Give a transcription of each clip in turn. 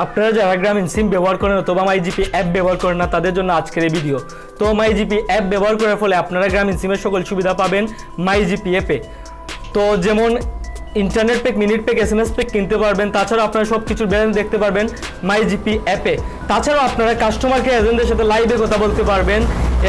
আপনারা যারা গ্রামীণ সিম ব্যবহার করেন অথবা মাইজিপি অ্যাপ ব্যবহার করেন না তাদের জন্য আজকের এই ভিডিও। তো মাইজিপি অ্যাপ ব্যবহার করার ফলে আপনারা গ্রামীণ সিমের সকল সুবিধা পাবেন মাইজিপি অ্যাপে। তো যেমন internet pack, minute pack, SMS pack কিনতে পারবেন। তাছাড়াও আপনারা সব কিছুর ব্যালেন্স দেখতে পারবেন মাইজিপি অ্যাপে। তাছাড়াও আপনারা কাস্টমার কেয়ার এজেন্টদের সাথে লাইভে কথা বলতে পারবেন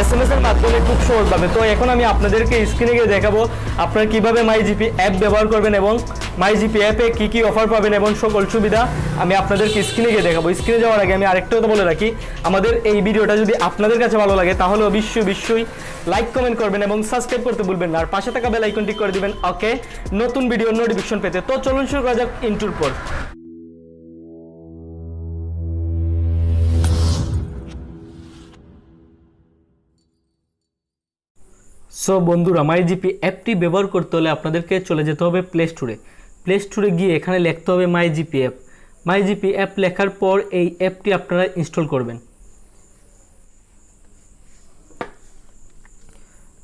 SMS এর মাধ্যমে খুব সহজভাবে। তো এখন আমি আপনাদেরকে স্ক্রিনে গিয়ে দেখাবো আপনারা কীভাবে মাইজিপি অ্যাপ ব্যবহার করবেন এবং মাইজিপি অ্যাপে কী কী অফার পাবেন এবং সকল সুবিধা আমি আপনাদেরকে স্ক্রিনে গিয়ে দেখাবো। স্ক্রিনে যাওয়ার আগে আমি আরেকটা কথা বলে রাখি, আমাদের এই ভিডিওটা যদি আপনাদের কাছে ভালো লাগে তাহলে অবশ্যই লাইক কমেন্ট করবেন এবং সাবস্ক্রাইব করতে ভুলবেন না, আর পাশে থাকা বেল আইকনটি করে দিবেন ওকে, নতুন ভিডিওর নোটিফিকেশন পেতে। তো চলুন শুরু করা যাক ইন্ট্রোর পর। সো বন্ধুরা, মাইজিপি অ্যাপটি ব্যবহার করতে হলে আপনাদেরকে চলে যেতে হবে প্লে স্টোরে গিয়ে এখানে লিখতে হবে মাইজিপি অ্যাপ। মাইজিপি অ্যাপ লেখার পর এই অ্যাপটি আপনারা ইনস্টল করবেন।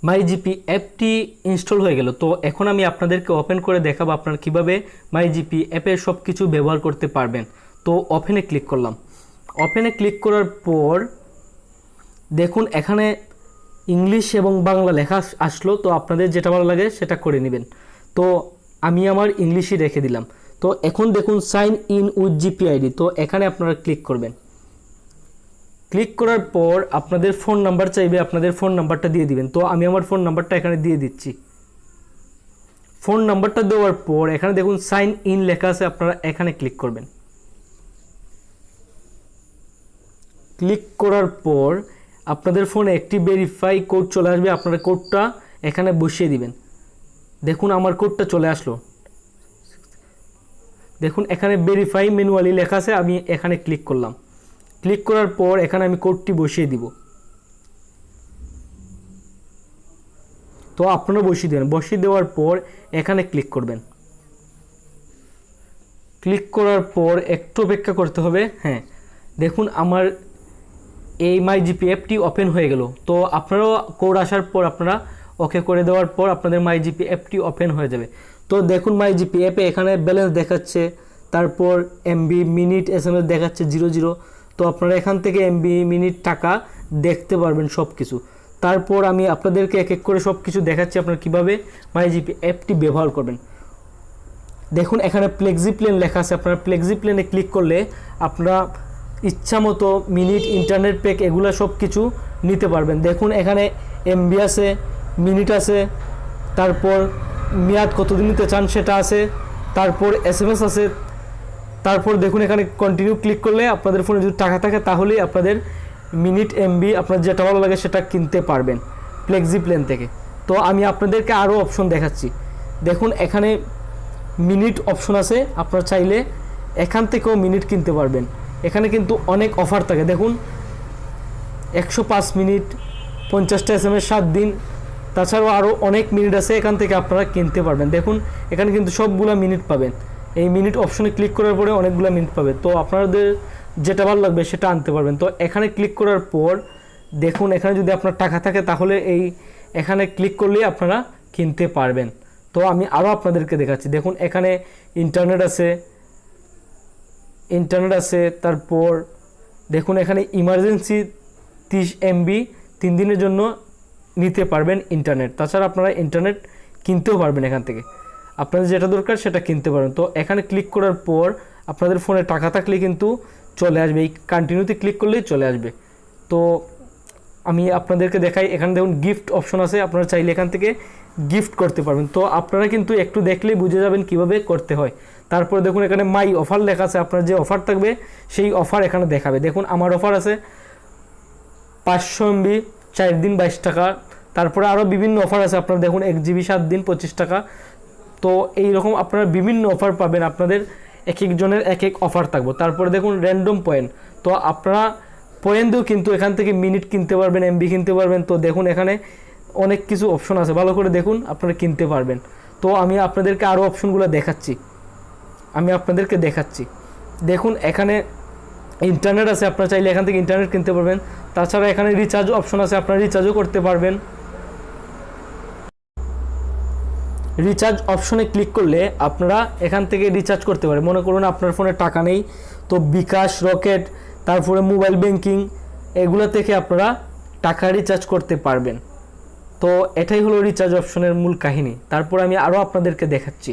মাইজিপি অ্যাপটি ইনস্টল হয়ে গেল। তো এখন আমি আপনাদেরকে ওপেন করে দেখাবো আপনারা কীভাবে মাইজিপি অ্যাপের সব কিছু ব্যবহার করতে পারবেন। তো ওপেনে ক্লিক করলাম। ওপেনে ক্লিক করার পর দেখুন এখানে ইংলিশ এবং বাংলা লেখা আসলো। তো আপনাদের যেটা ভালো লাগে সেটা করে নেবেন। তো আমি আমার ইংলিশই রেখে দিলাম। তো এখন দেখুন সাইন ইন উইথ জিপিআইডি। তো এখানে আপনারা ক্লিক করবেন। ক্লিক করার পর আপনাদের ফোন নাম্বার চাইবে, আপনাদের ফোন নাম্বারটা দিয়ে দিবেন। তো আমি আমার ফোন নাম্বারটা এখানে দিয়ে দিচ্ছি। ফোন নাম্বারটা দেওয়ার পর এখানে দেখুন সাইন ইন লেখা আছে, আপনারা এখানে ক্লিক করবেন। ক্লিক করার পর আপনাদের ফোনে একটি ভেরিফাই কোড চলে আসবে, আপনারা কোডটা এখানে বসিয়ে দিবেন। দেখুন আমার কোডটা চলে আসলো। দেখুন এখানে ভেরিফাই ম্যানুয়ালি লেখা আছে, আমি এখানে ক্লিক করলাম। ক্লিক করার পর এখানে আমি কোডটি বসিয়ে দিব। তো আপনারা বসিয়ে দেবেন। বসিয়ে দেওয়ার পর এখানে ক্লিক করবেন। ক্লিক করার পর একটু অপেক্ষা করতে হবে। হ্যাঁ, দেখুন আমার এই মাইজিপি অ্যাপটি ওপেন হয়ে গেল। তো আপনারাও কোড আসার পর আপনারা ওকে করে দেওয়ার পর আপনাদের মাইজিপি অ্যাপটি ওপেন হয়ে যাবে। তো দেখুন মাইজিপি অ্যাপে এখানে ব্যালেন্স দেখাচ্ছে, তারপর এমবি, মিনিট, SMS দেখাচ্ছে 00। তো আপনারা এখান থেকে এমবি, মিনিট, টাকা দেখতে পারবেন সব কিছু। তারপর আমি আপনাদেরকে এক এক করে সব কিছু দেখাচ্ছি আপনারা কীভাবে মাইজিপি অ্যাপটি ব্যবহার করবেন। দেখুন এখানে ফ্লেক্সি প্ল্যান লেখা আছে, আপনারা ফ্লেক্সি প্ল্যানে ক্লিক করলে আপনারা ইচ্ছা মতো মিনিট, ইন্টারনেট প্যাক এগুলো সব কিছু নিতে পারবেন। দেখুন এখানে এমবি আছে, মিনিট আছে, তারপর মেয়াদ কতদিন নিতে চান সেটা আছে, তারপর SMS আছে। তারপর দেখুন এখানে কন্টিনিউ ক্লিক করলে আপনাদের ফোনে যদি টাকা থাকে তাহলেই আপনাদের মিনিট, এমবি আপনার যেটা ভালো লাগে সেটা কিনতে পারবেন ফ্লেক্সি প্ল্যান থেকে। তো আমি আপনাদেরকে আরও অপশন দেখাচ্ছি। দেখুন এখানে মিনিট অপশন আছে, আপনারা চাইলে এখান থেকেও মিনিট কিনতে পারবেন। এখানে কিন্তু অনেক অফার থাকে। দেখুন 105 মিনিট, 50টা SMS 7 দিন, তাছাড়াও আরও অনেক মিনিট আছে, এখান থেকে আপনারা কিনতে পারবেন। দেখুন এখানে কিন্তু সবগুলো মিনিট পাবেন। এই মিনিট অপশনে ক্লিক করার পরে অনেকগুলো মিনিট পাবে। তো আপনাদের যেটা ভালো লাগবে সেটা আনতে পারবেন। তো এখানে ক্লিক করার পর দেখুন এখানে যদি আপনার টাকা থাকে তাহলে এখানে ক্লিক করলেই আপনারা কিনতে পারবেন। তো আমি আরও আপনাদেরকে দেখাচ্ছি। দেখুন এখানে ইন্টারনেট আছে, তারপর দেখুন এখানে ইমার্জেন্সি 30 MB 3 দিনের জন্য নিতে পারবেন ইন্টারনেট। তাছাড়া আপনারা ইন্টারনেট কিনতেও পারবেন, এখান থেকে আপনাদের যেটা দরকার সেটা কিনতে পারবেন। তো এখানে ক্লিক করার পর আপনাদের ফোনে টাকা থাকলে কিন্তু চলে আসবে, এই কন্টিনিউতে ক্লিক করলেই চলে আসবে। তো আমি আপনাদেরকে দেখাই, এখানে দেখুন গিফট অপশন আছে, আপনারা চাইলে এখান থেকে গিফট করতে পারবেন। তো আপনারা কিন্তু একটু দেখলেই বুঝে যাবেন কিভাবে করতে হয়। তারপরে দেখুন এখানে মাই অফার লেখা আছে, আপনার যে অফার থাকবে সেই অফার এখানে দেখাবে। দেখুন আমার অফার আছে 500 MB 4 দিন 22 টাকা। তারপরে আরও বিভিন্ন অফার আছে, আপনারা দেখুন 1 GB 7 দিন 25 টাকা। তো এইরকম আপনারা বিভিন্ন অফার পাবেন, আপনাদের এক একজনের এক এক অফার থাকবে। তারপরে দেখুন র্যান্ডম পয়েন্ট, তো আপনারা পয়েন্ট দিয়েও কিন্তু এখান থেকে মিনিট কিনতে পারবেন, MB কিনতে পারবেন। তো দেখুন এখানে অনেক কিছু অপশন আছে, ভালো করে দেখুন আপনারা কিনতে পারবেন। তো আমি আপনাদেরকে আরও অপশনগুলো দেখাচ্ছি। দেখুন এখানে ইন্টারনেট আছে, আপনারা চাইলে এখান থেকে ইন্টারনেট কিনতে পারবেন। তাছাড়া এখানে রিচার্জ অপশন আছে, আপনারা রিচার্জও করতে পারবেন। রিচার্জ অপশনে ক্লিক করলে আপনারা এখান থেকে রিচার্জ করতে পারেন। মনে করুন আপনার ফোনে টাকা নেই, তো বিকাশ, রকেট, তারপরে মোবাইল ব্যাংকিং এগুলো থেকে আপনারা টাকা রিচার্জ করতে পারবেন। তো এটাই হলো রিচার্জ অপশনের মূল কাহিনী। তারপর আমি আরও আপনাদেরকে দেখাচ্ছি।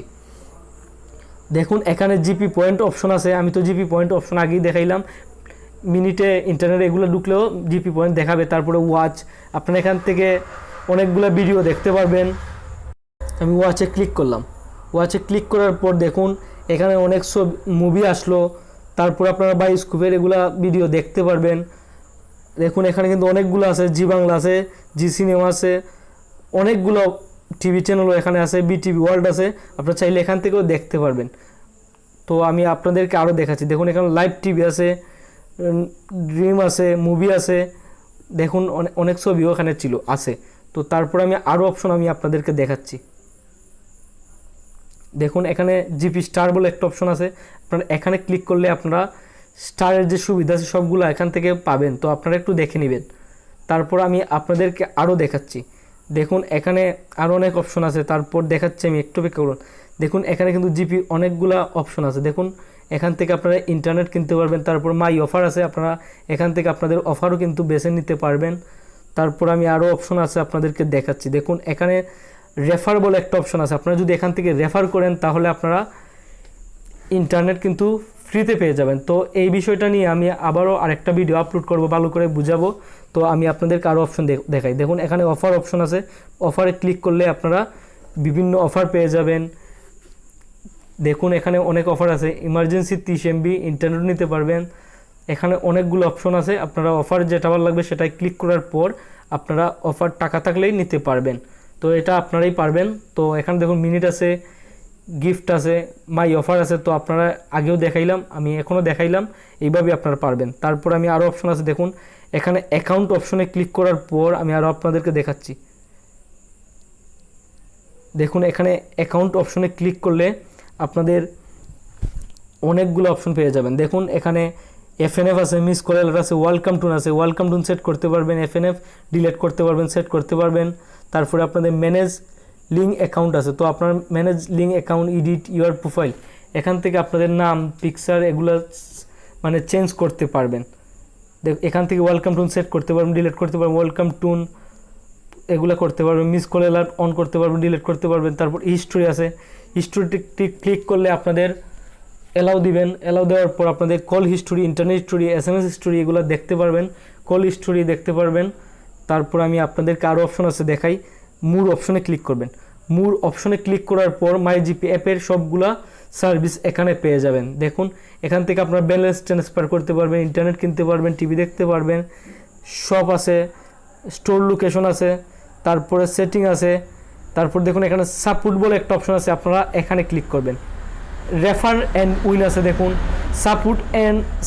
দেখুন এখানে জিপি পয়েন্ট অপশন আছে, আমি তো জিপি পয়েন্ট অপশন আগেই দেখাইলাম। মিনিটে ইন্টারনেট এগুলো ঢুকলেও জিপি পয়েন্ট দেখাবে। তারপরে ওয়াচ, আপনারা এখান থেকে অনেকগুলো ভিডিও দেখতে পারবেন। আমি ওয়াচে ক্লিক করলাম, ওয়াচে ক্লিক করার পর দেখুন এখানে অনেক সব মুভি আসলো। তারপর আপনারা বায়োস্কোপের এগুলা ভিডিও দেখতে পারবেন। দেখুন এখানে কিন্তু অনেকগুলো আছে, জি বাংলা আছে, জি সিনেমা আছে, অনেকগুলো টিভি চ্যানেলও এখানে আছে, বিটিভি ওয়ার্ল্ড আছে, আপনারা চাইলে এখান থেকেও দেখতে পারবেন। তো আমি আপনাদেরকে আরও দেখাচ্ছি। দেখুন এখানে লাইভ টিভি আছে, ড্রিম আছে, মুভি আছে, দেখুন অনেক ছবিও এখানে আছে। তো তারপর আমি আরও অপশন আমি আপনাদেরকে দেখাচ্ছি। দেখুন এখানে জিপি স্টার বলে একটা অপশন আছে, আপনারা এখানে ক্লিক করলে আপনারা স্টারের যে সুবিধা আছে সবগুলো এখান থেকে পাবেন। তো আপনারা একটু দেখে নেবেন। তারপর আমি আপনাদেরকে আরও দেখাচ্ছি। দেখুন এখানে আরও অনেক অপশন আছে, তারপর দেখাচ্ছি আমি, একটু অপেক্ষা করুন। দেখুন এখানে কিন্তু জিপি অনেকগুলা অপশন আছে। দেখুন এখান থেকে আপনারা ইন্টারনেট কিনতে পারবেন। তারপর মাই অফার আছে, আপনারা এখান থেকে আপনাদের অফারও কিন্তু বেছে নিতে পারবেন। তারপর আমি আরও অপশন আছে আপনাদেরকে দেখাচ্ছি। দেখুন এখানে রেফার বলে একটা অপশন আছে, আপনারা যদি এখান থেকে রেফার করেন তাহলে আপনারা ইন্টারনেট কিন্তু ফ্রিতে পেয়ে যাবেন। তো এই বিষয়টা নিয়ে আমি আবারও আরেকটা ভিডিও আপলোড করব, ভালো করে বুঝাবো। তো আমি আপনাদেরকে আরও অপশন দেখাই। দেখুন এখানে অফার অপশন আছে, অফারে ক্লিক করলে আপনারা বিভিন্ন অফার পেয়ে যাবেন। দেখুন এখানে অনেক অফার আছে, ইমার্জেন্সি 30 MB ইন্টারনেট নিতে পারবেন। এখানে অনেকগুলো অপশন আছে, আপনারা অফার যেটা ভালো লাগবে সেটাই ক্লিক করার পর আপনারা অফার টাকা থাকলেই নিতে পারবেন। তো এটা আপনারাই পারবেন। তো এখানে দেখুন মিনিট আছে, গিফট আছে, মাই অফার আছে। তো আপনারা আগেও দেখাইলাম, আমি এখনও দেখাইলাম, এইভাবে আপনারা পারবেন। তারপর আমি আরও অপশন আছে, দেখুন এখানে অ্যাকাউন্ট অপশনে ক্লিক করার পর আমি আরও আপনাদেরকে দেখাচ্ছি। দেখুন এখানে অ্যাকাউন্ট অপশনে ক্লিক করলে আপনাদের অনেকগুলো অপশন পেয়ে যাবেন। দেখুন এখানে FNF আছে, মিস কল অ্যালার্ট আছে, ওয়েলকাম টুন আছে, ওয়েলকাম টুন সেট করতে পারবেন, FNF ডিলিট করতে পারবেন, সেট করতে পারবেন। তারপরে আপনাদের ম্যানেজ লিঙ্ক অ্যাকাউন্ট আছে, তো আপনার manage link account, edit your profile, এখান থেকে আপনাদের নাম, পিকচার এগুলো মানে চেঞ্জ করতে পারবেন। এখান থেকে ওয়েলকাম টুন সেট করতে পারবেন, ডিলিট করতে পারবেন, ওয়েলকাম টুন এগুলো করতে পারবেন, মিস কল অ্যালার্ট অন করতে পারবেন, ডিলিট করতে পারবেন। তারপর হিস্টোরি আছে, হিস্টোরিটি ক্লিক করলে আপনাদের অ্যালাউ দিবেন, অ্যালাউ দেওয়ার পর আপনাদের call history, internet history, SMS history এগুলো দেখতে পারবেন, কল হিস্টোরি দেখতে পারবেন। তারপর আমি আপনাদেরকে আরও অপশন আছে দেখাই। মোর অপশনে ক্লিক করবেন, মোর অপশনে ক্লিক করার পর মাই জিপি অ্যাপের সবগুলা সার্ভিস এখানে পেয়ে যাবেন। দেখুন এখান থেকে আপনারা ব্যালেন্স ট্রান্সফার করতে পারবেন, ইন্টারনেট কিনতে পারবেন, টিভি দেখতে পারবেন, শপ আছে, স্টোর লোকেশন আছে, তারপরে সেটিং আছে। তারপর দেখুন এখানে সাপোর্ট বলে একটা অপশন আছে, আপনারা এখানে ক্লিক করবেন। রেফার অ্যান্ড উইন আছে, দেখুন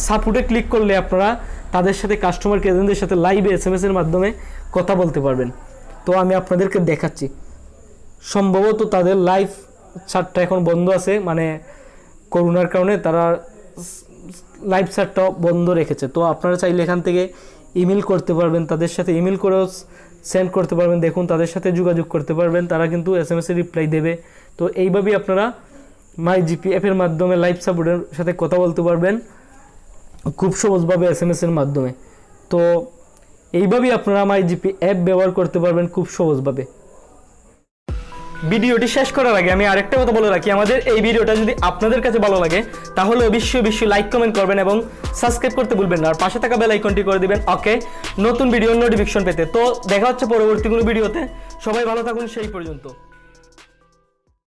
সাপোর্টে ক্লিক করলে আপনারা তাদের সাথে কাস্টমার এজেন্টদের সাথে লাইভে SMS এর মাধ্যমে কথা বলতে পারবেন। তো আমি আপনাদেরকে দেখাচ্ছি। সম্ভবত তাদের লাইভ চ্যাটটা এখন বন্ধ আছে, মানে করোনার কারণে তারা লাইভ চ্যাটটা বন্ধ রেখেছে। তো আপনারা চাইলে এখান থেকে ইমেল করতে পারবেন, তাদের সাথে ইমেল করেও সেন্ড করতে পারবেন। দেখুন তাদের সাথে যোগাযোগ করতে পারবেন, তারা কিন্তু SMS এর রিপ্লাই দেবে। তো এইভাবেই আপনারা মাই জিপি অ্যাপের মাধ্যমে লাইভ সাপোর্টের সাথে কথা বলতে পারবেন খুব সহজভাবে SMS এর মাধ্যমে। তো এইভাবেই আপনারা মাই জিপি অ্যাপ ব্যবহার করতে পারবেন খুব সহজভাবে। ভিডিওটি শেষ করার আগে আমি আরেকটা কথা বলে রাখি, আমাদের এই ভিডিওটা যদি আপনাদের কাছে ভালো লাগে তাহলে অবশ্যই লাইক কমেন্ট করবেন এবং সাবস্ক্রাইব করতে ভুলবেন না, আর পাশে থাকা বেল আইকনটি করে দিবেন ওকে, নতুন ভিডিওর নোটিফিকেশন পেতে। তো দেখা হচ্ছে পরবর্তী কোনো ভিডিওতে, সবাই ভালো থাকুন সেই পর্যন্ত।